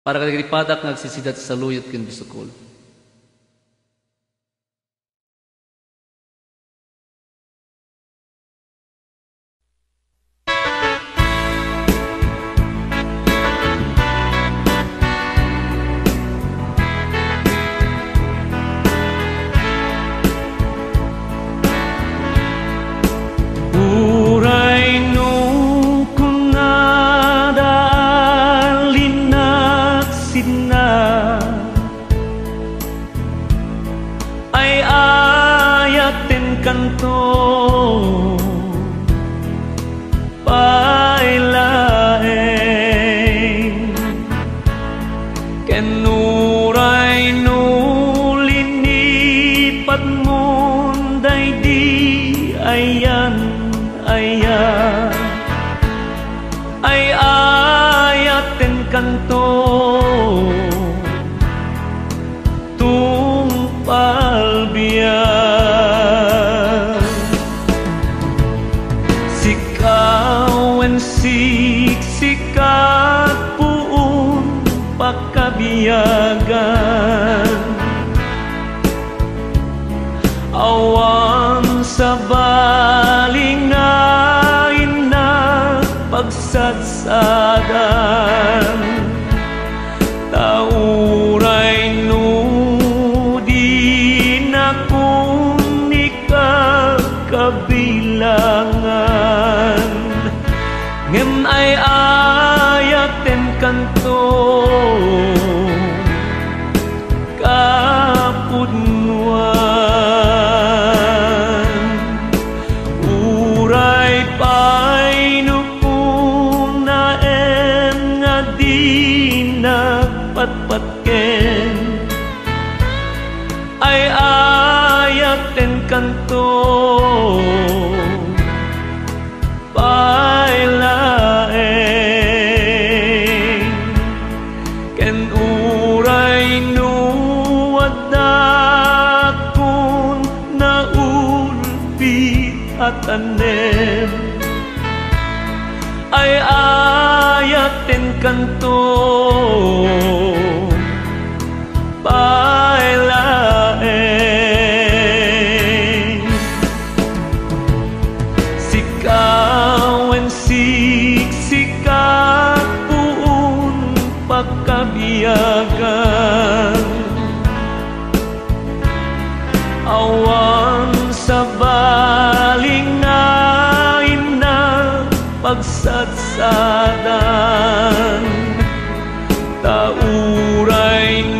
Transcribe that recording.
para kagripadak nagsisidat sa saluyot ken bisukol. Ay ayatin kanto pailaeng kenuray nulinipat munday di ayan ayan ay ayatin kanto palbiyan sikawen siksikat puun pagkabiyagan awan sa balingain na pagsatsadan tauray kabilangan ngem ay ayaten kanto kapudnuan uray painupunaen nga di nagpatpatken ay ayaten kanto pailaeng ken uray nuwadakon naulpi at anem ay ayaten kanto pailaeng sikawen siksikat puun pagkabiyagan awan sa balingain na pagsatsadan tauray